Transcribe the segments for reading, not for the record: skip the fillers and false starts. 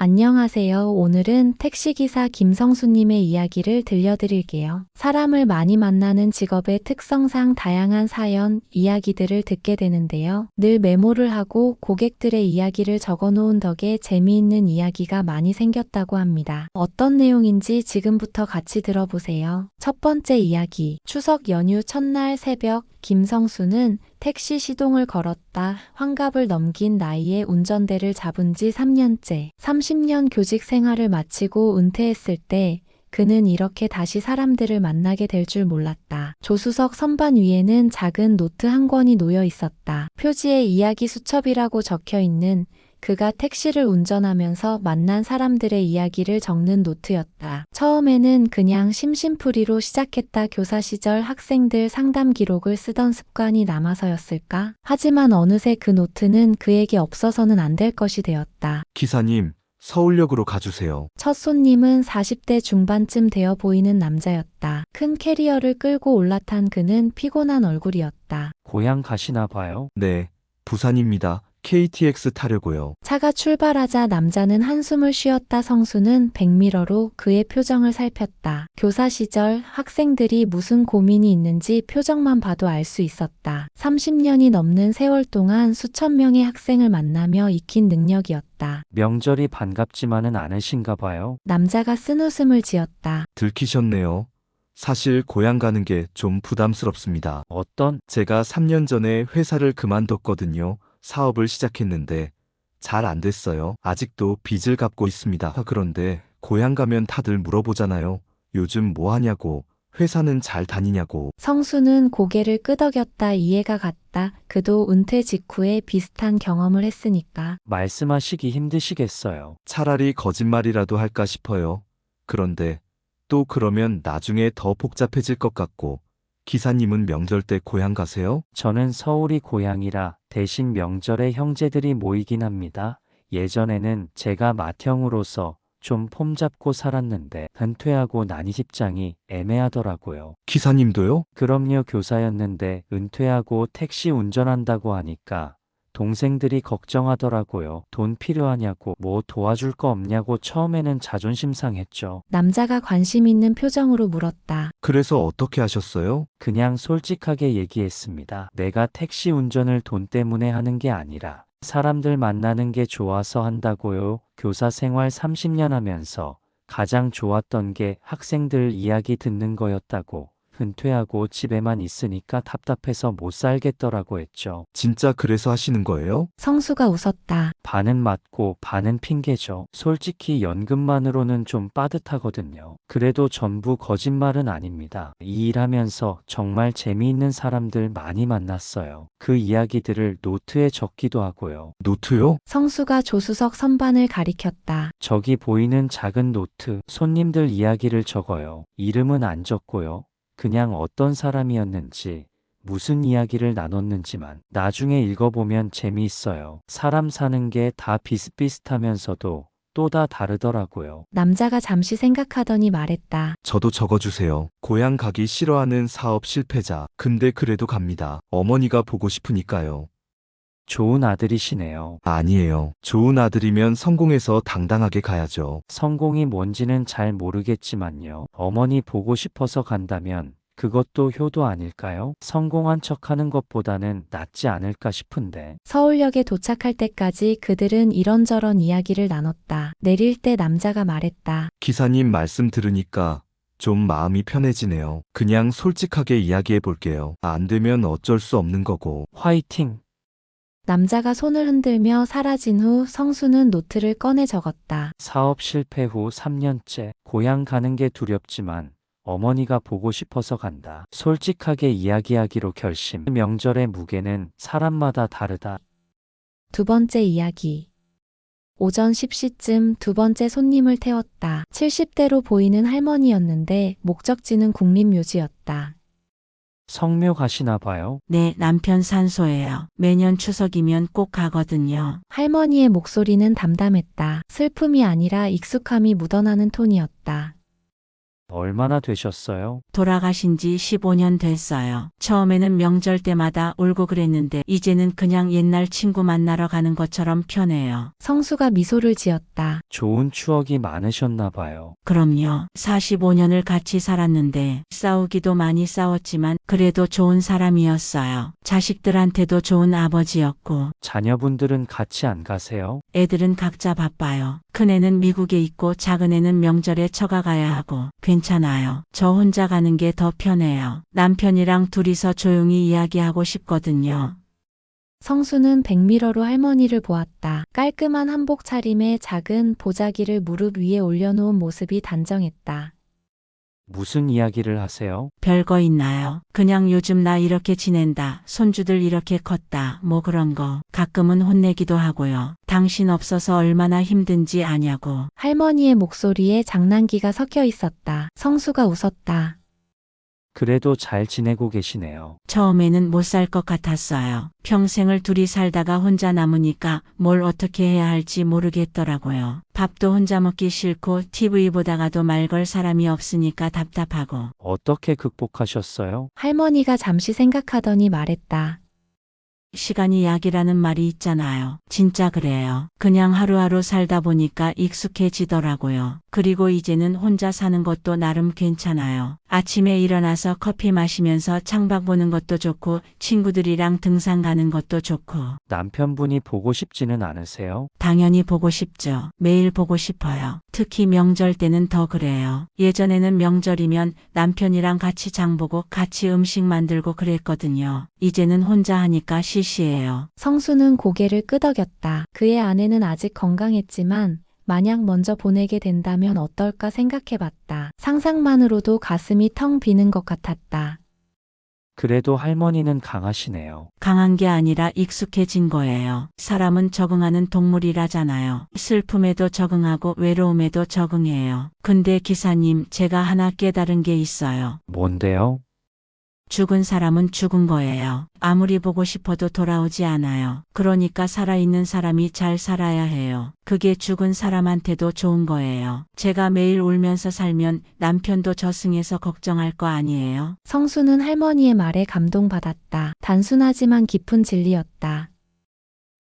안녕하세요. 오늘은 택시기사 김성수님의 이야기를 들려드릴게요. 사람을 많이 만나는 직업의 특성상 다양한 사연, 이야기들을 듣게 되는데요. 늘 메모를 하고 고객들의 이야기를 적어놓은 덕에 재미있는 이야기가 많이 생겼다고 합니다. 어떤 내용인지 지금부터 같이 들어보세요. 첫 번째 이야기. 추석 연휴 첫날 새벽, 김성수는 택시 시동을 걸었다. 환갑을 넘긴 나이에 운전대를 잡은 지 3년째. 30년 교직 생활을 마치고 은퇴했을 때 그는 이렇게 다시 사람들을 만나게 될 줄 몰랐다. 조수석 선반 위에는 작은 노트 한 권이 놓여 있었다. 표지에 이야기 수첩이라고 적혀 있는 그가 택시를 운전하면서 만난 사람들의 이야기를 적는 노트였다. 처음에는 그냥 심심풀이로 시작했다. 교사 시절 학생들 상담 기록을 쓰던 습관이 남아서였을까? 하지만 어느새 그 노트는 그에게 없어서는 안 될 것이 되었다. 기사님, 서울역으로 가주세요. 첫 손님은 40대 중반쯤 되어 보이는 남자였다. 큰 캐리어를 끌고 올라탄 그는 피곤한 얼굴이었다. 고향 가시나 봐요? 네, 부산입니다. KTX 타려고요. 차가 출발하자 남자는 한숨을 쉬었다. 성수는 백미러로 그의 표정을 살폈다. 교사 시절 학생들이 무슨 고민이 있는지 표정만 봐도 알 수 있었다. 30년이 넘는 세월 동안 수천 명의 학생을 만나며 익힌 능력이었다. 명절이 반갑지만은 않으신가 봐요. 남자가 쓴웃음을 지었다. 들키셨네요. 사실 고향 가는 게 좀 부담스럽습니다. 어떤? 제가 3년 전에 회사를 그만뒀거든요. 사업을 시작했는데 잘 안 됐어요. 아직도 빚을 갚고 있습니다. 그런데 고향 가면 다들 물어보잖아요. 요즘 뭐 하냐고, 회사는 잘 다니냐고. 성수는 고개를 끄덕였다. 이해가 갔다. 그도 은퇴 직후에 비슷한 경험을 했으니까. 말씀하시기 힘드시겠어요. 차라리 거짓말이라도 할까 싶어요. 그런데 또 그러면 나중에 더 복잡해질 것 같고. 기사님은 명절 때 고향 가세요? 저는 서울이 고향이라 대신 명절에 형제들이 모이긴 합니다. 예전에는 제가 맏형으로서 좀 폼잡고 살았는데 은퇴하고 나니 입장이 애매하더라고요. 기사님도요? 그럼요, 교사였는데 은퇴하고 택시 운전한다고 하니까 동생들이 걱정하더라고요. 돈 필요하냐고, 뭐 도와줄 거 없냐고. 처음에는 자존심 상했죠. 남자가 관심 있는 표정으로 물었다. 그래서 어떻게 하셨어요? 그냥 솔직하게 얘기했습니다. 내가 택시 운전을 돈 때문에 하는 게 아니라 사람들 만나는 게 좋아서 한다고요. 교사 생활 30년 하면서 가장 좋았던 게 학생들 이야기 듣는 거였다고. 은퇴하고 집에만 있으니까 답답해서 못 살겠더라고 했죠. 진짜 그래서 하시는 거예요? 성수가 웃었다. 반은 맞고 반은 핑계죠. 솔직히 연금만으로는 좀 빠듯하거든요. 그래도 전부 거짓말은 아닙니다. 이 일하면서 정말 재미있는 사람들 많이 만났어요. 그 이야기들을 노트에 적기도 하고요. 노트요? 성수가 조수석 선반을 가리켰다. 저기 보이는 작은 노트, 손님들 이야기를 적어요. 이름은 안 적고요. 그냥 어떤 사람이었는지, 무슨 이야기를 나눴는지만. 나중에 읽어보면 재미있어요. 사람 사는 게 다 비슷비슷하면서도 또 다 다르더라고요. 남자가 잠시 생각하더니 말했다. 저도 적어주세요. 고향 가기 싫어하는 사업 실패자. 근데 그래도 갑니다. 어머니가 보고 싶으니까요. 좋은 아들이시네요. 아니에요. 좋은 아들이면 성공해서 당당하게 가야죠. 성공이 뭔지는 잘 모르겠지만요. 어머니 보고 싶어서 간다면 그것도 효도 아닐까요? 성공한 척하는 것보다는 낫지 않을까 싶은데. 서울역에 도착할 때까지 그들은 이런저런 이야기를 나눴다. 내릴 때 남자가 말했다. 기사님 말씀 들으니까 좀 마음이 편해지네요. 그냥 솔직하게 이야기해 볼게요. 안 되면 어쩔 수 없는 거고. 화이팅! 남자가 손을 흔들며 사라진 후 성수는 노트를 꺼내 적었다. 사업 실패 후 3년째. 고향 가는 게 두렵지만 어머니가 보고 싶어서 간다. 솔직하게 이야기하기로 결심. 명절의 무게는 사람마다 다르다. 두 번째 이야기. 오전 10시쯤 두 번째 손님을 태웠다. 70대로 보이는 할머니였는데 목적지는 국립묘지였다. 성묘 가시나 봐요? 네, 남편 산소예요. 매년 추석이면 꼭 가거든요. 할머니의 목소리는 담담했다. 슬픔이 아니라 익숙함이 묻어나는 톤이었다. 얼마나 되셨어요? 돌아가신 지 15년 됐어요. 처음에는 명절 때마다 울고 그랬는데 이제는 그냥 옛날 친구 만나러 가는 것처럼 편해요. 성수가 미소를 지었다. 좋은 추억이 많으셨나 봐요. 그럼요. 45년을 같이 살았는데 싸우기도 많이 싸웠지만 그래도 좋은 사람이었어요. 자식들한테도 좋은 아버지였고 자녀분들은 같이 안 가세요? 애들은 각자 바빠요. 큰애는 미국에 있고 작은애는 명절에 처가 가야 하고 괜찮아요. 저 혼자 가는 게 더 편해요. 남편이랑 둘이서 조용히 이야기하고 싶거든요. 성수는 백미러로 할머니를 보았다. 깔끔한 한복 차림에 작은 보자기를 무릎 위에 올려놓은 모습이 단정했다. 무슨 이야기를 하세요? 별거 있나요? 그냥 요즘 나 이렇게 지낸다. 손주들 이렇게 컸다. 뭐 그런 거. 가끔은 혼내기도 하고요. 당신 없어서 얼마나 힘든지 아냐고. 할머니의 목소리에 장난기가 섞여 있었다. 성수가 웃었다. 그래도 잘 지내고 계시네요. 처음에는 못 살 것 같았어요. 평생을 둘이 살다가 혼자 남으니까 뭘 어떻게 해야 할지 모르겠더라고요. 밥도 혼자 먹기 싫고 TV 보다가도 말 걸 사람이 없으니까 답답하고. 어떻게 극복하셨어요? 할머니가 잠시 생각하더니 말했다. 시간이 약이라는 말이 있잖아요. 진짜 그래요. 그냥 하루하루 살다 보니까 익숙해지더라고요. 그리고 이제는 혼자 사는 것도 나름 괜찮아요. 아침에 일어나서 커피 마시면서 창밖 보는 것도 좋고 친구들이랑 등산 가는 것도 좋고. 남편분이 보고 싶지는 않으세요? 당연히 보고 싶죠. 매일 보고 싶어요. 특히 명절 때는 더 그래요. 예전에는 명절이면 남편이랑 같이 장 보고 같이 음식 만들고 그랬거든요. 이제는 혼자 하니까 시시해요. 성수는 고개를 끄덕였다. 그의 아내는 아직 건강했지만 만약 먼저 보내게 된다면 어떨까 생각해봤다. 상상만으로도 가슴이 텅 비는 것 같았다. 그래도 할머니는 강하시네요. 강한 게 아니라 익숙해진 거예요. 사람은 적응하는 동물이라잖아요. 슬픔에도 적응하고 외로움에도 적응해요. 근데 기사님, 제가 하나 깨달은 게 있어요. 뭔데요? 죽은 사람은 죽은 거예요. 아무리 보고 싶어도 돌아오지 않아요. 그러니까 살아있는 사람이 잘 살아야 해요. 그게 죽은 사람한테도 좋은 거예요. 제가 매일 울면서 살면 남편도 저승에서 걱정할 거 아니에요? 성수는 할머니의 말에 감동받았다. 단순하지만 깊은 진리였다.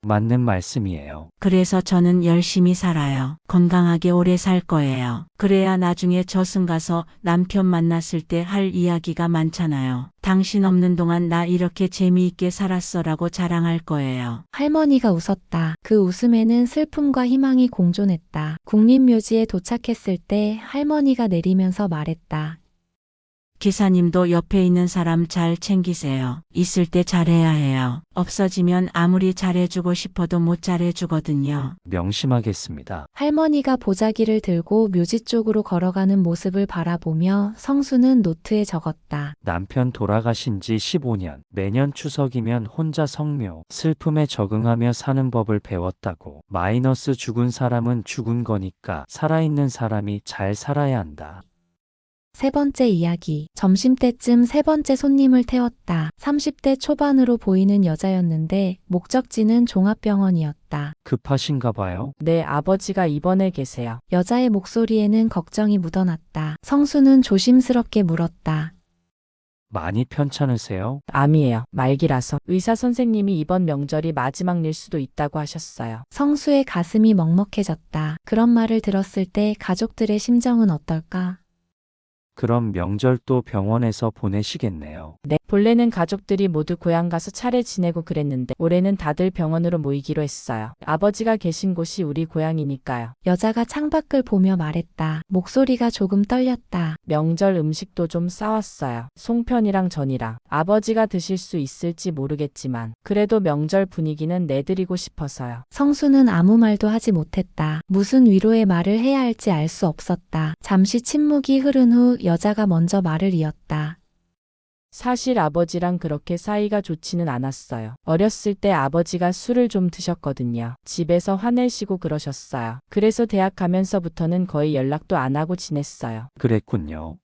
맞는 말씀이에요. 그래서 저는 열심히 살아요. 건강하게 오래 살 거예요. 그래야 나중에 저승 가서 남편 만났을 때 할 이야기가 많잖아요. 당신 없는 동안 나 이렇게 재미있게 살았어라고 자랑할 거예요. 할머니가 웃었다. 그 웃음에는 슬픔과 희망이 공존했다. 국립묘지에 도착했을 때 할머니가 내리면서 말했다. 기사님도 옆에 있는 사람 잘 챙기세요. 있을 때 잘해야 해요. 없어지면 아무리 잘해주고 싶어도 못 잘해주거든요. 명심하겠습니다. 할머니가 보자기를 들고 묘지 쪽으로 걸어가는 모습을 바라보며 성수는 노트에 적었다. 남편 돌아가신 지 15년. 매년 추석이면 혼자 성묘, 슬픔에 적응하며 사는 법을 배웠다고. 마이너스 죽은 사람은 죽은 거니까 살아있는 사람이 잘 살아야 한다. 세 번째 이야기. 점심때쯤 세 번째 손님을 태웠다. 30대 초반으로 보이는 여자였는데 목적지는 종합병원이었다. 급하신가 봐요? 네, 아버지가 입원해 계세요. 여자의 목소리에는 걱정이 묻어났다. 성수는 조심스럽게 물었다. 많이 편찮으세요? 암이에요. 말기라서. 의사 선생님이 이번 명절이 마지막일 수도 있다고 하셨어요. 성수의 가슴이 먹먹해졌다. 그런 말을 들었을 때 가족들의 심정은 어떨까? 그럼 명절도 병원에서 보내시겠네요. 네, 본래는 가족들이 모두 고향 가서 차례 지내고 그랬는데 올해는 다들 병원으로 모이기로 했어요. 아버지가 계신 곳이 우리 고향이니까요. 여자가 창밖을 보며 말했다. 목소리가 조금 떨렸다. 명절 음식도 좀 싸왔어요. 송편이랑 전이랑. 아버지가 드실 수 있을지 모르겠지만 그래도 명절 분위기는 내드리고 싶어서요. 성수는 아무 말도 하지 못했다. 무슨 위로의 말을 해야 할지 알 수 없었다. 잠시 침묵이 흐른 후 여자가 먼저 말을 이었다. 사실 아버지랑 그렇게 사이가 좋지는 않았어요. 어렸을 때 아버지가 술을 좀 드셨거든요. 집에서 화내시고 그러셨어요. 그래서 대학 가면서부터는 거의 연락도 안 하고 지냈어요. 그랬군요.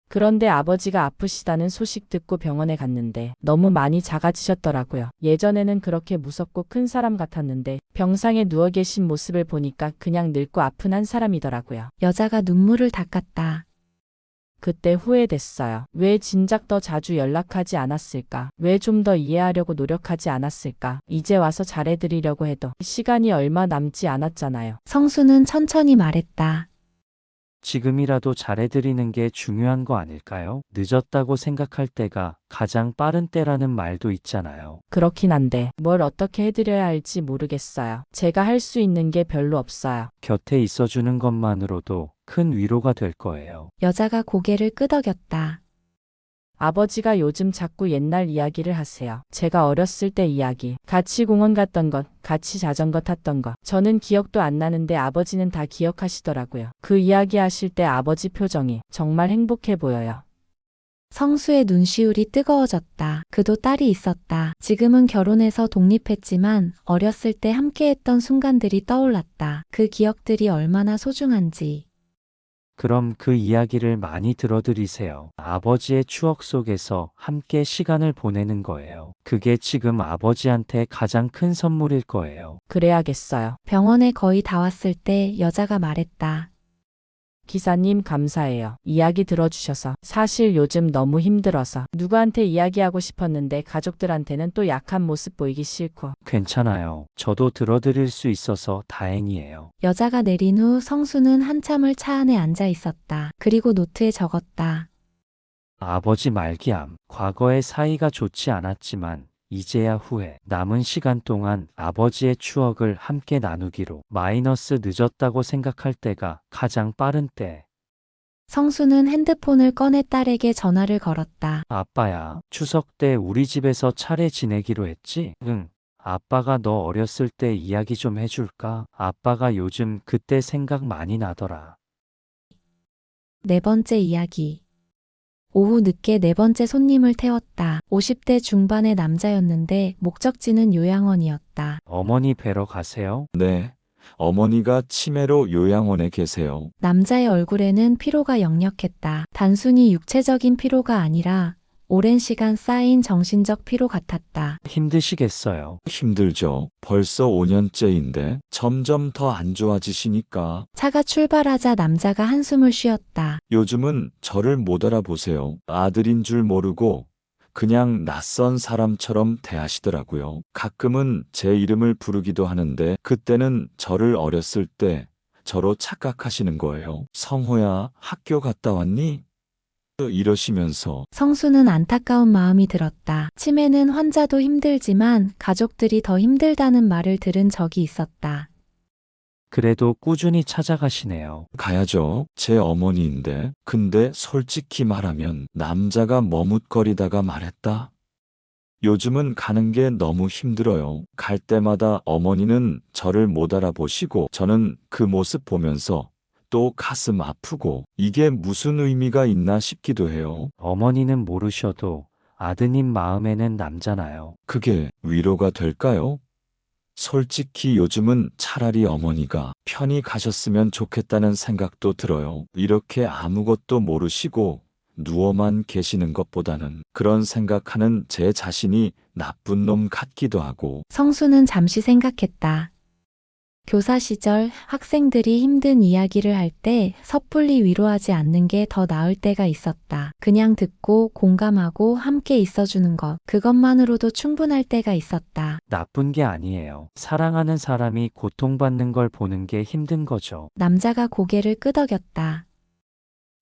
그런데 아버지가 아프시다는 소식 듣고 병원에 갔는데 너무 많이 작아지셨더라고요. 예전에는 그렇게 무섭고 큰 사람 같았는데 병상에 누워 계신 모습을 보니까 그냥 늙고 아픈 한 사람이더라고요. 여자가 눈물을 닦았다. 그때 후회됐어요. 왜 진작 더 자주 연락하지 않았을까? 왜 좀 더 이해하려고 노력하지 않았을까? 이제 와서 잘해드리려고 해도 시간이 얼마 남지 않았잖아요. 성수는 천천히 말했다. 지금이라도 잘해드리는 게 중요한 거 아닐까요? 늦었다고 생각할 때가 가장 빠른 때라는 말도 있잖아요. 그렇긴 한데 뭘 어떻게 해드려야 할지 모르겠어요. 제가 할 수 있는 게 별로 없어요. 곁에 있어주는 것만으로도 큰 위로가 될 거예요. 여자가 고개를 끄덕였다. 아버지가 요즘 자꾸 옛날 이야기를 하세요. 제가 어렸을 때 이야기. 같이 공원 갔던 것, 같이 자전거 탔던 것. 저는 기억도 안 나는데 아버지는 다 기억하시더라고요. 그 이야기 하실 때 아버지 표정이 정말 행복해 보여요. 성수의 눈시울이 뜨거워졌다. 그도 딸이 있었다. 지금은 결혼해서 독립했지만 어렸을 때 함께했던 순간들이 떠올랐다. 그 기억들이 얼마나 소중한지. 그럼 그 이야기를 많이 들어드리세요. 아버지의 추억 속에서 함께 시간을 보내는 거예요. 그게 지금 아버지한테 가장 큰 선물일 거예요. 그래야겠어요. 병원에 거의 다 왔을 때 여자가 말했다. 기사님 감사해요. 이야기 들어주셔서. 사실 요즘 너무 힘들어서 누구한테 이야기하고 싶었는데 가족들한테는 또 약한 모습 보이기 싫고. 괜찮아요. 저도 들어드릴 수 있어서 다행이에요. 여자가 내린 후 성수는 한참을 차 안에 앉아 있었다. 그리고 노트에 적었다. 아버지 말기암. 과거의 사이가 좋지 않았지만 이제야 후회. 남은 시간 동안 아버지의 추억을 함께 나누기로. 마이너스 늦었다고 생각할 때가 가장 빠른 때. 성수는 핸드폰을 꺼내 딸에게 전화를 걸었다. 아빠야, 추석 때 우리 집에서 차례 지내기로 했지? 응. 아빠가 너 어렸을 때 이야기 좀 해줄까? 아빠가 요즘 그때 생각 많이 나더라. 네 번째 이야기. 오후 늦게 네 번째 손님을 태웠다. 50대 중반의 남자였는데 목적지는 요양원이었다. 어머니 뵈러 가세요? 네. 어머니가 치매로 요양원에 계세요. 남자의 얼굴에는 피로가 역력했다. 단순히 육체적인 피로가 아니라 오랜 시간 쌓인 정신적 피로 같았다. 힘드시겠어요. 힘들죠. 벌써 5년째인데 점점 더 안 좋아지시니까 차가 출발하자 남자가 한숨을 쉬었다. 요즘은 저를 못 알아보세요. 아들인 줄 모르고 그냥 낯선 사람처럼 대하시더라고요. 가끔은 제 이름을 부르기도 하는데 그때는 저를 어렸을 때 저로 착각하시는 거예요. 성호야, 학교 갔다 왔니? 이러시면서 성수는 안타까운 마음이 들었다. 치매는 환자도 힘들지만 가족들이 더 힘들다는 말을 들은 적이 있었다. 그래도 꾸준히 찾아가시네요. 가야죠. 제 어머니인데. 근데 솔직히 말하면 남자가 머뭇거리다가 말했다. 요즘은 가는 게 너무 힘들어요. 갈 때마다 어머니는 저를 못 알아보시고 저는 그 모습 보면서 또 가슴 아프고 이게 무슨 의미가 있나 싶기도 해요. 어머니는 모르셔도 아드님 마음에는 남잖아요. 그게 위로가 될까요? 솔직히 요즘은 차라리 어머니가 편히 가셨으면 좋겠다는 생각도 들어요. 이렇게 아무것도 모르시고 누워만 계시는 것보다는 그런 생각하는 제 자신이 나쁜 놈 같기도 하고. 성수는 잠시 생각했다. 교사 시절 학생들이 힘든 이야기를 할 때 섣불리 위로하지 않는 게 더 나을 때가 있었다. 그냥 듣고 공감하고 함께 있어주는 것, 그것만으로도 충분할 때가 있었다. 나쁜 게 아니에요. 사랑하는 사람이 고통받는 걸 보는 게 힘든 거죠. 남자가 고개를 끄덕였다.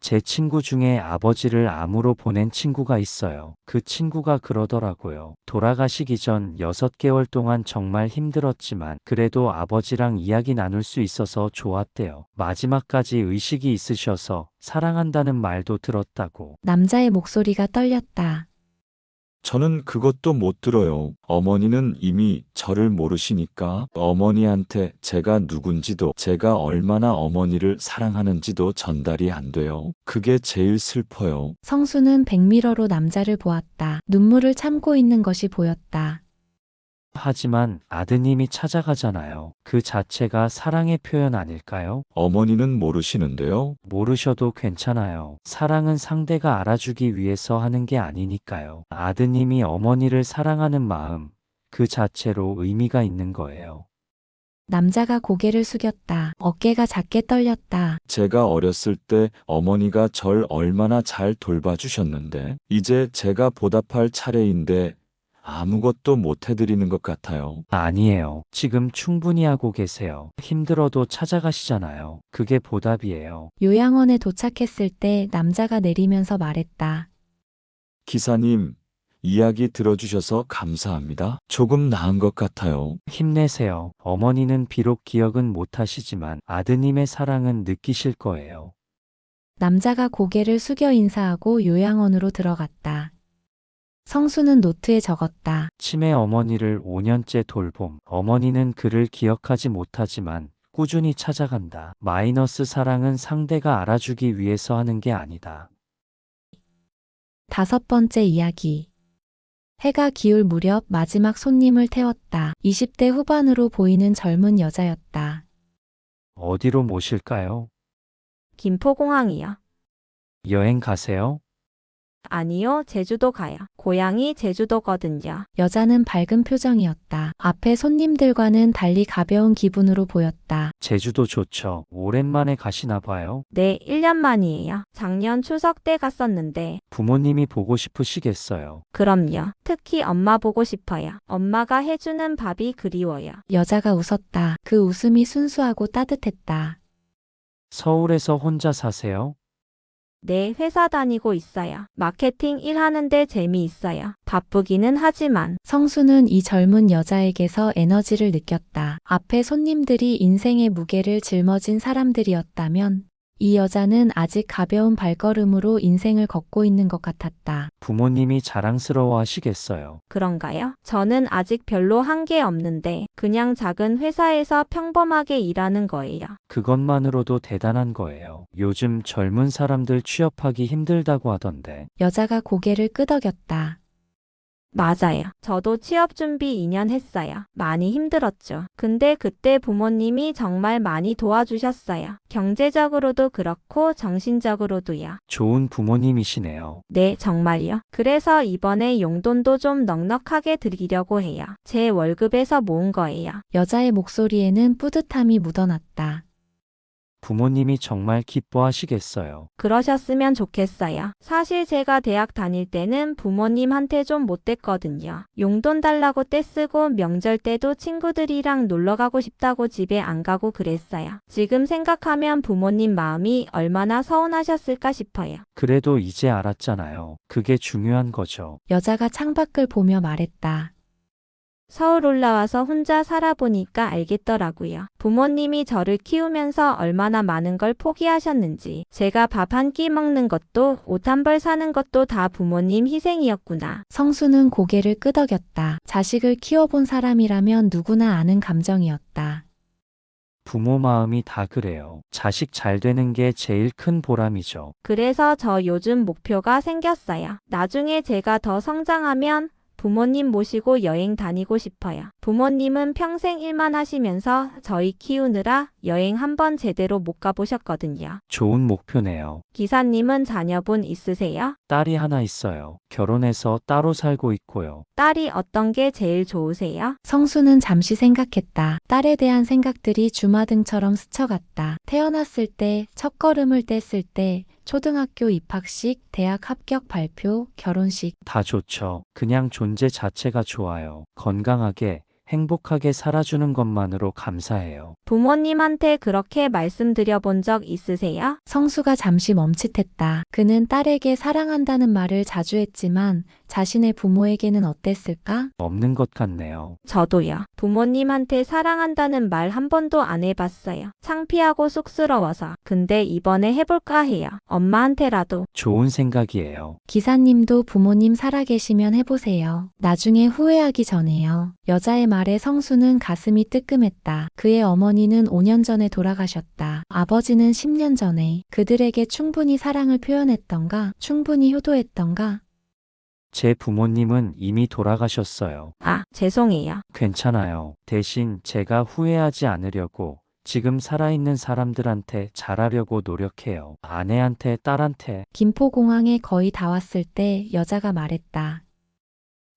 제 친구 중에 아버지를 암으로 보낸 친구가 있어요. 그 친구가 그러더라고요. 돌아가시기 전 6개월 동안 정말 힘들었지만 그래도 아버지랑 이야기 나눌 수 있어서 좋았대요. 마지막까지 의식이 있으셔서 사랑한다는 말도 들었다고. 남자의 목소리가 떨렸다. 저는 그것도 못 들어요. 어머니는 이미 저를 모르시니까 어머니한테 제가 누군지도 제가 얼마나 어머니를 사랑하는지도 전달이 안 돼요. 그게 제일 슬퍼요. 성수는 백미러로 남자를 보았다. 눈물을 참고 있는 것이 보였다. 하지만 아드님이 찾아가잖아요. 그 자체가 사랑의 표현 아닐까요? 어머니는 모르시는데요. 모르셔도 괜찮아요. 사랑은 상대가 알아주기 위해서 하는 게 아니니까요. 아드님이 어머니를 사랑하는 마음, 그 자체로 의미가 있는 거예요. 남자가 고개를 숙였다. 어깨가 작게 떨렸다. 제가 어렸을 때 어머니가 절 얼마나 잘 돌봐주셨는데, 이제 제가 보답할 차례인데 아무것도 못 해드리는 것 같아요. 아니에요. 지금 충분히 하고 계세요. 힘들어도 찾아가시잖아요. 그게 보답이에요. 요양원에 도착했을 때 남자가 내리면서 말했다. 기사님, 이야기 들어주셔서 감사합니다. 조금 나은 것 같아요. 힘내세요. 어머니는 비록 기억은 못하시지만 아드님의 사랑은 느끼실 거예요. 남자가 고개를 숙여 인사하고 요양원으로 들어갔다. 성수는 노트에 적었다. 치매 어머니를 5년째 돌봄. 어머니는 그를 기억하지 못하지만 꾸준히 찾아간다. 마이너스 사랑은 상대가 알아주기 위해서 하는 게 아니다. 5번째 이야기. 해가 기울 무렵 마지막 손님을 태웠다. 20대 후반으로 보이는 젊은 여자였다. 어디로 모실까요? 김포공항이요. 여행 가세요? 아니요, 제주도 가요. 고향이 제주도거든요. 여자는 밝은 표정이었다. 앞에 손님들과는 달리 가벼운 기분으로 보였다. 제주도 좋죠. 오랜만에 가시나 봐요. 네, 1년 만이에요. 작년 추석 때 갔었는데, 부모님이 보고 싶으시겠어요. 그럼요. 특히 엄마 보고 싶어요. 엄마가 해주는 밥이 그리워요. 여자가 웃었다. 그 웃음이 순수하고 따뜻했다. 서울에서 혼자 사세요? 네, 회사 다니고 있어요. 마케팅 일하는데 재미있어요. 바쁘기는 하지만, 성수는 이 젊은 여자에게서 에너지를 느꼈다. 앞에 손님들이 인생의 무게를 짊어진 사람들이었다면 이 여자는 아직 가벼운 발걸음으로 인생을 걷고 있는 것 같았다. 부모님이 자랑스러워 하시겠어요. 그런가요? 저는 아직 별로 한 게 없는데, 그냥 작은 회사에서 평범하게 일하는 거예요. 그것만으로도 대단한 거예요. 요즘 젊은 사람들 취업하기 힘들다고 하던데. 여자가 고개를 끄덕였다. 맞아요. 저도 취업 준비 2년 했어요. 많이 힘들었죠. 근데 그때 부모님이 정말 많이 도와주셨어요. 경제적으로도 그렇고 정신적으로도요. 좋은 부모님이시네요. 네, 정말요. 그래서 이번에 용돈도 좀 넉넉하게 드리려고 해요. 제 월급에서 모은 거예요. 여자의 목소리에는 뿌듯함이 묻어났다. 부모님이 정말 기뻐하시겠어요. 그러셨으면 좋겠어요. 사실 제가 대학 다닐 때는 부모님한테 좀 못됐거든요. 용돈 달라고 떼쓰고 명절 때도 친구들이랑 놀러 가고 싶다고 집에 안 가고 그랬어요. 지금 생각하면 부모님 마음이 얼마나 서운하셨을까 싶어요. 그래도 이제 알았잖아요. 그게 중요한 거죠. 여자가 창밖을 보며 말했다. 서울 올라와서 혼자 살아보니까 알겠더라고요. 부모님이 저를 키우면서 얼마나 많은 걸 포기하셨는지. 제가 밥 한 끼 먹는 것도 옷 한 벌 사는 것도 다 부모님 희생이었구나. 성수는 고개를 끄덕였다. 자식을 키워본 사람이라면 누구나 아는 감정이었다. 부모 마음이 다 그래요. 자식 잘 되는 게 제일 큰 보람이죠. 그래서 저 요즘 목표가 생겼어요. 나중에 제가 더 성장하면 부모님 모시고 여행 다니고 싶어요. 부모님은 평생 일만 하시면서 저희 키우느라 여행 한번 제대로 못 가보셨거든요. 좋은 목표네요. 기사님은 자녀분 있으세요? 딸이 하나 있어요. 결혼해서 따로 살고 있고요. 딸이 어떤 게 제일 좋으세요? 성수는 잠시 생각했다. 딸에 대한 생각들이 주마등처럼 스쳐갔다. 태어났을 때, 첫걸음을 뗐을 때, 초등학교 입학식, 대학 합격 발표, 결혼식. 다 좋죠. 그냥 존재 자체가 좋아요. 건강하게, 행복하게 살아주는 것만으로 감사해요. 부모님한테 그렇게 말씀드려 본 적 있으세요? 성수가 잠시 멈칫했다. 그는 딸에게 사랑한다는 말을 자주 했지만 자신의 부모에게는 어땠을까? 없는 것 같네요. 저도요. 부모님한테 사랑한다는 말 한 번도 안 해봤어요. 창피하고 쑥스러워서. 근데 이번에 해볼까 해요. 엄마한테라도. 좋은 생각이에요. 기사님도 부모님 살아계시면 해보세요. 나중에 후회하기 전에요. 여자의 말에 성수는 가슴이 뜨끔했다. 그의 어머니는 5년 전에 돌아가셨다. 아버지는 10년 전에. 그들에게 충분히 사랑을 표현했던가? 충분히 효도했던가? 제 부모님은 이미 돌아가셨어요. 아, 죄송해요. 괜찮아요. 대신 제가 후회하지 않으려고 지금 살아있는 사람들한테 잘하려고 노력해요. 아내한테, 딸한테. 김포공항에 거의 다 왔을 때 여자가 말했다.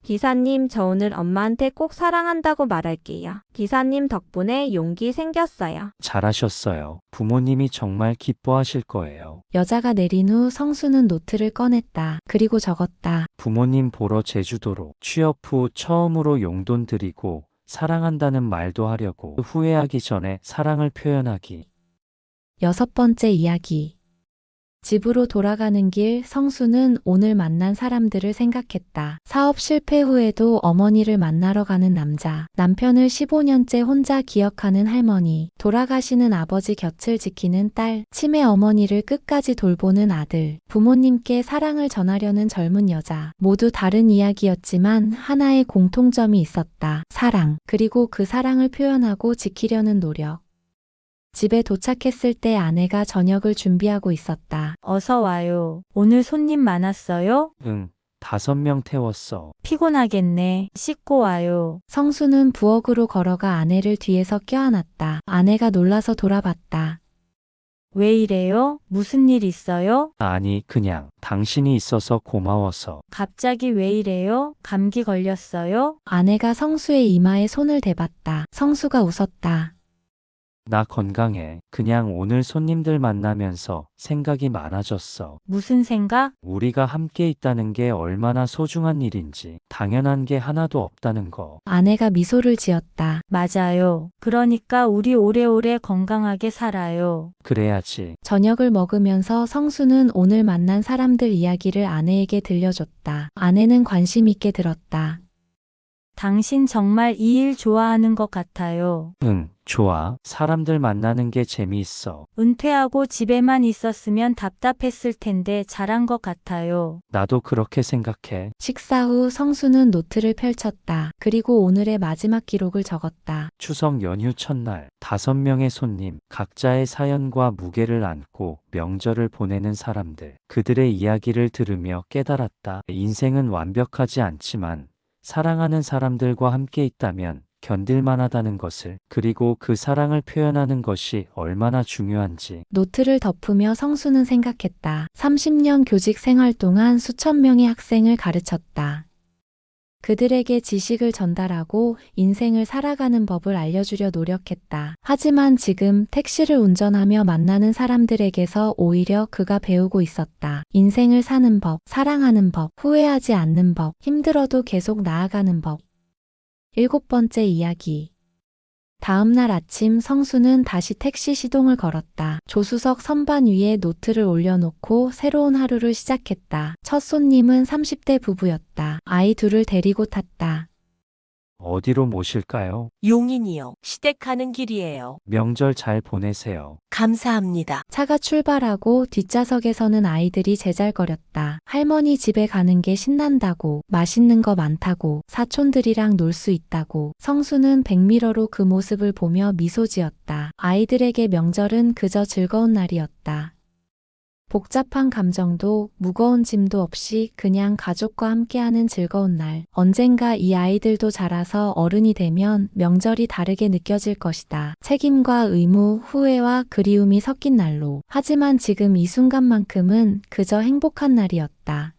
기사님, 저 오늘 엄마한테 꼭 사랑한다고 말할게요. 기사님 덕분에 용기 생겼어요. 잘하셨어요. 부모님이 정말 기뻐하실 거예요. 여자가 내린 후 성수는 노트를 꺼냈다. 그리고 적었다. 부모님 보러 제주도로 취업 후 처음으로 용돈 드리고 사랑한다는 말도 하려고 후회하기 전에 사랑을 표현하기. 6번째 이야기. 집으로 돌아가는 길 성수는 오늘 만난 사람들을 생각했다. 사업 실패 후에도 어머니를 만나러 가는 남자, 남편을 15년째 혼자 기억하는 할머니, 돌아가시는 아버지 곁을 지키는 딸, 치매 어머니를 끝까지 돌보는 아들, 부모님께 사랑을 전하려는 젊은 여자. 모두 다른 이야기였지만 하나의 공통점이 있었다. 사랑. 그리고 그 사랑을 표현하고 지키려는 노력. 집에 도착했을 때 아내가 저녁을 준비하고 있었다. 어서 와요. 오늘 손님 많았어요? 응, 5명 태웠어. 피곤하겠네. 씻고 와요. 성수는 부엌으로 걸어가 아내를 뒤에서 껴안았다. 아내가 놀라서 돌아봤다. 왜 이래요? 무슨 일 있어요? 아니, 그냥 당신이 있어서 고마워서. 갑자기 왜 이래요? 감기 걸렸어요? 아내가 성수의 이마에 손을 대봤다. 성수가 웃었다. 나 건강해. 그냥 오늘 손님들 만나면서 생각이 많아졌어. 무슨 생각? 우리가 함께 있다는 게 얼마나 소중한 일인지, 당연한 게 하나도 없다는 거. 아내가 미소를 지었다. 맞아요. 그러니까 우리 오래오래 건강하게 살아요. 그래야지. 저녁을 먹으면서 성수는 오늘 만난 사람들 이야기를 아내에게 들려줬다. 아내는 관심 있게 들었다. 당신 정말 이 일 좋아하는 것 같아요. 응, 좋아. 사람들 만나는 게 재미있어. 은퇴하고 집에만 있었으면 답답했을 텐데 잘한 것 같아요. 나도 그렇게 생각해. 식사 후 성수는 노트를 펼쳤다. 그리고 오늘의 마지막 기록을 적었다. 추석 연휴 첫날, 5명의 손님, 각자의 사연과 무게를 안고 명절을 보내는 사람들. 그들의 이야기를 들으며 깨달았다. 인생은 완벽하지 않지만 사랑하는 사람들과 함께 있다면 견딜만하다는 것을, 그리고 그 사랑을 표현하는 것이 얼마나 중요한지. 노트를 덮으며 성수는 생각했다. 30년 교직 생활 동안 수천 명의 학생을 가르쳤다. 그들에게 지식을 전달하고 인생을 살아가는 법을 알려주려 노력했다. 하지만 지금 택시를 운전하며 만나는 사람들에게서 오히려 그가 배우고 있었다. 인생을 사는 법, 사랑하는 법, 후회하지 않는 법, 힘들어도 계속 나아가는 법. 7번째 이야기. 다음 날 아침 성수는 다시 택시 시동을 걸었다. 조수석 선반 위에 노트를 올려놓고 새로운 하루를 시작했다. 첫 손님은 30대 부부였다. 아이 둘을 데리고 탔다. 어디로 모실까요? 용인이요. 시댁 가는 길이에요. 명절 잘 보내세요. 감사합니다. 차가 출발하고 뒷좌석에서는 아이들이 제잘거렸다. 할머니 집에 가는 게 신난다고, 맛있는 거 많다고, 사촌들이랑 놀 수 있다고. 성수는 백미러로 그 모습을 보며 미소 지었다. 아이들에게 명절은 그저 즐거운 날이었다. 복잡한 감정도 무거운 짐도 없이 그냥 가족과 함께하는 즐거운 날. 언젠가 이 아이들도 자라서 어른이 되면 명절이 다르게 느껴질 것이다. 책임과 의무, 후회와 그리움이 섞인 날로. 하지만 지금 이 순간만큼은 그저 행복한 날이었다.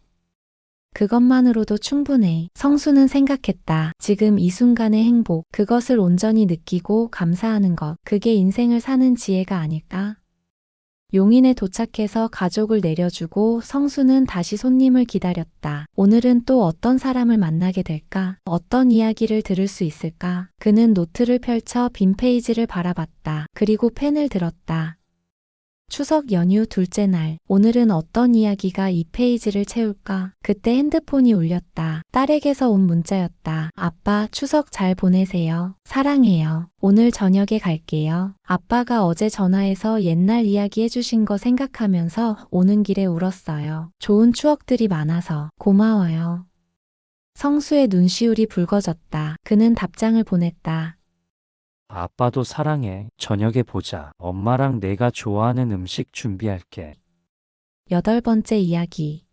그것만으로도 충분해. 성수는 생각했다. 지금 이 순간의 행복, 그것을 온전히 느끼고 감사하는 것. 그게 인생을 사는 지혜가 아닐까? 용인에 도착해서 가족을 내려주고 성수는 다시 손님을 기다렸다. 오늘은 또 어떤 사람을 만나게 될까? 어떤 이야기를 들을 수 있을까? 그는 노트를 펼쳐 빈 페이지를 바라봤다. 그리고 펜을 들었다. 추석 연휴 둘째 날, 오늘은 어떤 이야기가 이 페이지를 채울까? 그때 핸드폰이 울렸다. 딸에게서 온 문자였다. 아빠, 추석 잘 보내세요. 사랑해요. 오늘 저녁에 갈게요. 아빠가 어제 전화해서 옛날 이야기 해주신 거 생각하면서 오는 길에 울었어요. 좋은 추억들이 많아서 고마워요. 성수의 눈시울이 붉어졌다. 그는 답장을 보냈다. 아빠도 사랑해. 저녁에 보자. 엄마랑 내가 좋아하는 음식 준비할게. 8번째 이야기.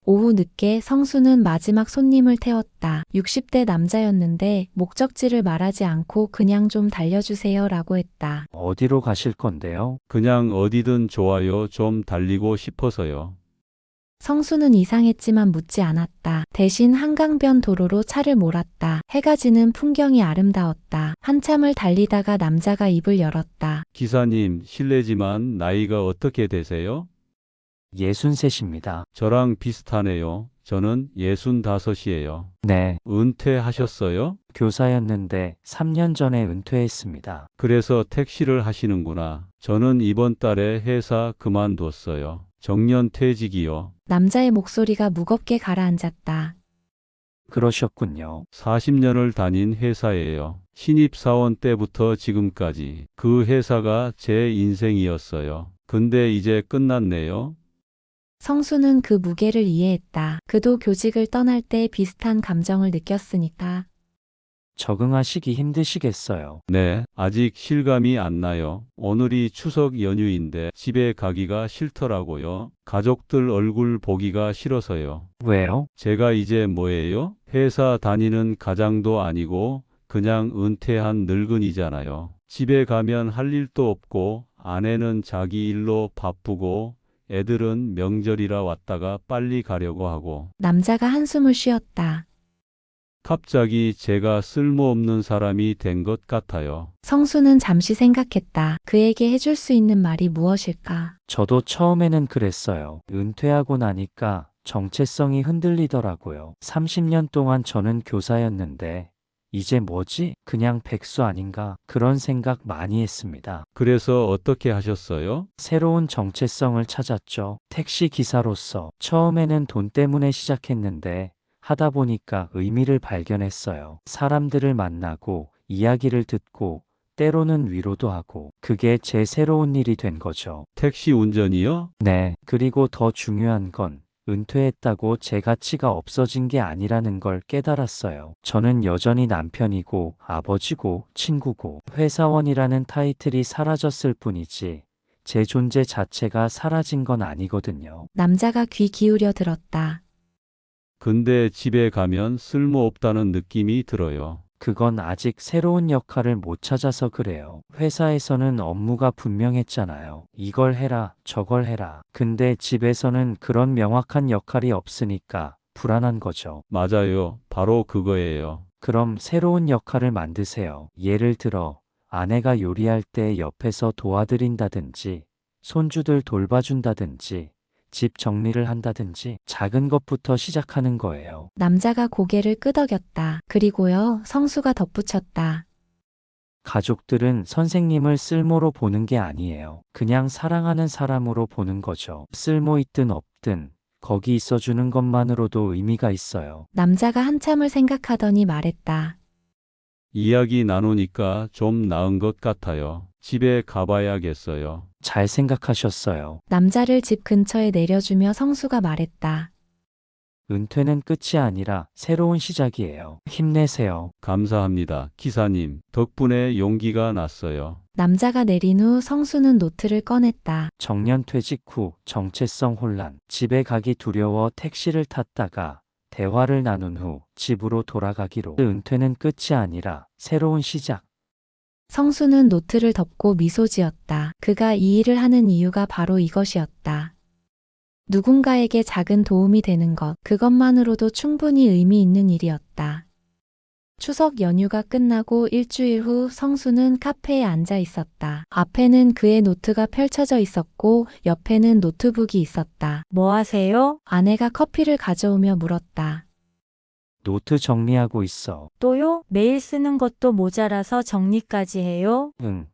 오후 늦게 성수는 마지막 손님을 태웠다. 60대 남자였는데 목적지를 말하지 않고 그냥 좀 달려주세요 라고 했다. 어디로 가실 건데요? 그냥 어디든 좋아요. 좀 달리고 싶어서요. 성수는 이상했지만 묻지 않았다. 대신 한강변 도로로 차를 몰았다. 해가 지는 풍경이 아름다웠다. 한참을 달리다가 남자가 입을 열었다. 기사님, 실례지만 나이가 어떻게 되세요? 63입니다. 저랑 비슷하네요. 저는 65이에요. 네, 은퇴하셨어요? 교사였는데 3년 전에 은퇴했습니다. 그래서 택시를 하시는구나. 저는 이번 달에 회사 그만뒀어요. 정년퇴직이요. 남자의 목소리가 무겁게 가라앉았다. 그러셨군요. 40년을 다닌 회사예요. 신입사원 때부터 지금까지. 그 회사가 제 인생이었어요. 근데 이제 끝났네요. 성수는 그 무게를 이해했다. 그도 교직을 떠날 때 비슷한 감정을 느꼈으니까. 적응하시기 힘드시겠어요. 네, 아직 실감이 안 나요. 오늘이 추석 연휴인데 집에 가기가 싫더라고요. 가족들 얼굴 보기가 싫어서요. 왜요? 제가 이제 뭐예요? 회사 다니는 가장도 아니고 그냥 은퇴한 늙은이잖아요. 집에 가면 할 일도 없고 아내는 자기 일로 바쁘고 애들은 명절이라 왔다가 빨리 가려고 하고. 남자가 한숨을 쉬었다. 갑자기 제가 쓸모없는 사람이 된 것 같아요. 성수는 잠시 생각했다. 그에게 해줄 수 있는 말이 무엇일까? 저도 처음에는 그랬어요. 은퇴하고 나니까 정체성이 흔들리더라고요. 30년 동안 저는 교사였는데 이제 뭐지? 그냥 백수 아닌가? 그런 생각 많이 했습니다. 그래서 어떻게 하셨어요? 새로운 정체성을 찾았죠. 택시 기사로서. 처음에는 돈 때문에 시작했는데 하다 보니까 의미를 발견했어요. 사람들을 만나고 이야기를 듣고 때로는 위로도 하고 그게 제 새로운 일이 된 거죠. 택시 운전이요? 네. 그리고 더 중요한 건 은퇴했다고 제 가치가 없어진 게 아니라는 걸 깨달았어요. 저는 여전히 남편이고 아버지고 친구고 회사원이라는 타이틀이 사라졌을 뿐이지 제 존재 자체가 사라진 건 아니거든요. 남자가 귀 기울여 들었다. 근데 집에 가면 쓸모없다는 느낌이 들어요. 그건 아직 새로운 역할을 못 찾아서 그래요. 회사에서는 업무가 분명했잖아요. 이걸 해라, 저걸 해라. 근데 집에서는 그런 명확한 역할이 없으니까 불안한 거죠. 맞아요. 바로 그거예요. 그럼 새로운 역할을 만드세요. 예를 들어, 아내가 요리할 때 옆에서 도와드린다든지, 손주들 돌봐준다든지, 집 정리를 한다든지 작은 것부터 시작하는 거예요. 남자가 고개를 끄덕였다. 그리고요, 성수가 덧붙였다. 가족들은 선생님을 쓸모로 보는 게 아니에요. 그냥 사랑하는 사람으로 보는 거죠. 쓸모 있든 없든 거기 있어주는 것만으로도 의미가 있어요. 남자가 한참을 생각하더니 말했다. 이야기 나누니까 좀 나은 것 같아요. 집에 가봐야겠어요. 잘 생각하셨어요. 남자를 집 근처에 내려주며 성수가 말했다. 은퇴는 끝이 아니라 새로운 시작이에요. 힘내세요. 감사합니다. 기사님, 덕분에 용기가 났어요. 남자가 내린 후 성수는 노트를 꺼냈다. 정년 퇴직 후 정체성 혼란, 집에 가기 두려워 택시를 탔다가 대화를 나눈 후 집으로 돌아가기로. 은퇴는 끝이 아니라 새로운 시작. 성수는 노트를 덮고 미소 지었다. 그가 이 일을 하는 이유가 바로 이것이었다. 누군가에게 작은 도움이 되는 것, 그것만으로도 충분히 의미 있는 일이었다. 추석 연휴가 끝나고 일주일 후 성수는 카페에 앉아 있었다. 앞에는 그의 노트가 펼쳐져 있었고 옆에는 노트북이 있었다. 뭐 하세요? 아내가 커피를 가져오며 물었다. 노트 정리하고 있어. 또요? 매일 쓰는 것도 모자라서 정리까지 해요? 응.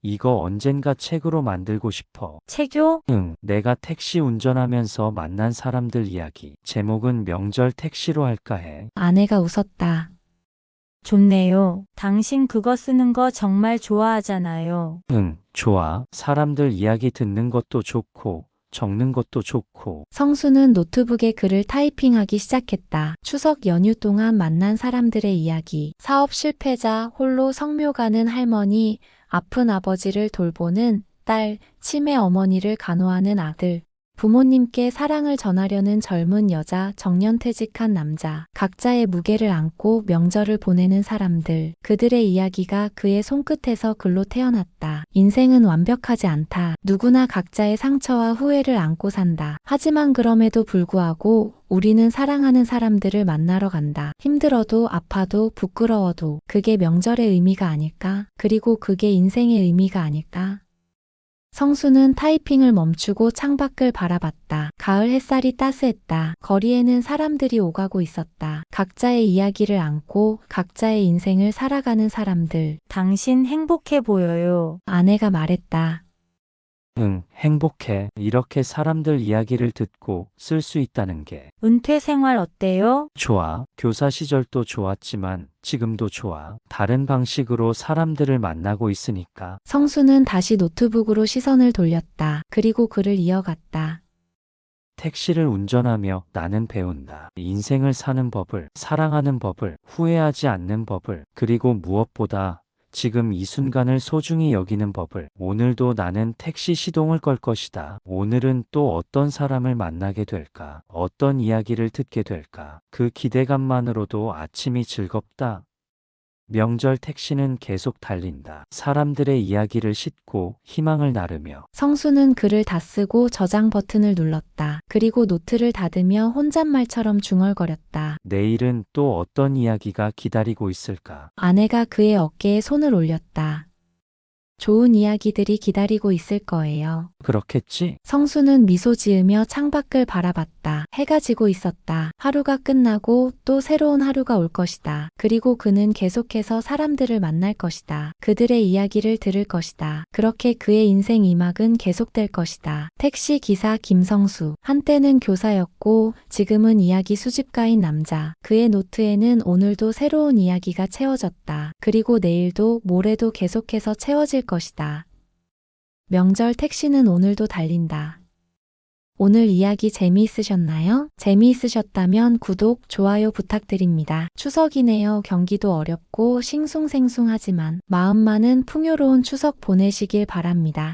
이거 언젠가 책으로 만들고 싶어. 책요? 응. 내가 택시 운전하면서 만난 사람들 이야기. 제목은 명절 택시로 할까 해. 아내가 웃었다. 좋네요. 당신 그거 쓰는 거 정말 좋아하잖아요. 응. 좋아. 사람들 이야기 듣는 것도 좋고 적는 것도 좋고. 성수는 노트북에 글을 타이핑하기 시작했다. 추석 연휴 동안 만난 사람들의 이야기, 사업 실패자, 홀로 성묘 가는 할머니, 아픈 아버지를 돌보는 딸, 치매 어머니를 간호하는 아들, 부모님께 사랑을 전하려는 젊은 여자, 정년퇴직한 남자, 각자의 무게를 안고 명절을 보내는 사람들, 그들의 이야기가 그의 손끝에서 글로 태어났다. 인생은 완벽하지 않다. 누구나 각자의 상처와 후회를 안고 산다. 하지만 그럼에도 불구하고 우리는 사랑하는 사람들을 만나러 간다. 힘들어도 아파도 부끄러워도 그게 명절의 의미가 아닐까? 그리고 그게 인생의 의미가 아닐까? 성수는 타이핑을 멈추고 창밖을 바라봤다. 가을 햇살이 따스했다. 거리에는 사람들이 오가고 있었다. 각자의 이야기를 안고 각자의 인생을 살아가는 사람들. 당신 행복해 보여요. 아내가 말했다. 응, 행복해. 이렇게 사람들 이야기를 듣고 쓸 수 있다는 게 은퇴 생활 어때요? 좋아. 교사 시절도 좋았지만 지금도 좋아. 다른 방식으로 사람들을 만나고 있으니까. 성수는 다시 노트북으로 시선을 돌렸다. 그리고 글을 이어갔다. 택시를 운전하며 나는 배운다. 인생을 사는 법을, 사랑하는 법을, 후회하지 않는 법을, 그리고 무엇보다 지금 이 순간을 소중히 여기는 법을. 오늘도 나는 택시 시동을 걸 것이다. 오늘은 또 어떤 사람을 만나게 될까? 어떤 이야기를 듣게 될까? 그 기대감만으로도 아침이 즐겁다. 명절 택시는 계속 달린다. 사람들의 이야기를 싣고 희망을 나르며. 성수는 글을 다 쓰고 저장 버튼을 눌렀다. 그리고 노트를 닫으며 혼잣말처럼 중얼거렸다. 내일은 또 어떤 이야기가 기다리고 있을까? 아내가 그의 어깨에 손을 올렸다. 좋은 이야기들이 기다리고 있을 거예요. 그렇겠지? 성수는 미소 지으며 창밖을 바라봤다. 해가 지고 있었다. 하루가 끝나고 또 새로운 하루가 올 것이다. 그리고 그는 계속해서 사람들을 만날 것이다. 그들의 이야기를 들을 것이다. 그렇게 그의 인생 2막은 계속될 것이다. 택시 기사 김성수. 한때는 교사였고 지금은 이야기 수집가인 남자. 그의 노트에는 오늘도 새로운 이야기가 채워졌다. 그리고 내일도 모레도 계속해서 채워질 것이다. 명절 택시는 오늘도 달린다. 오늘 이야기 재미있으셨나요? 재미있으셨다면 구독, 좋아요 부탁드립니다. 추석이네요. 경기도 어렵고 싱숭생숭하지만 마음만은 풍요로운 추석 보내시길 바랍니다.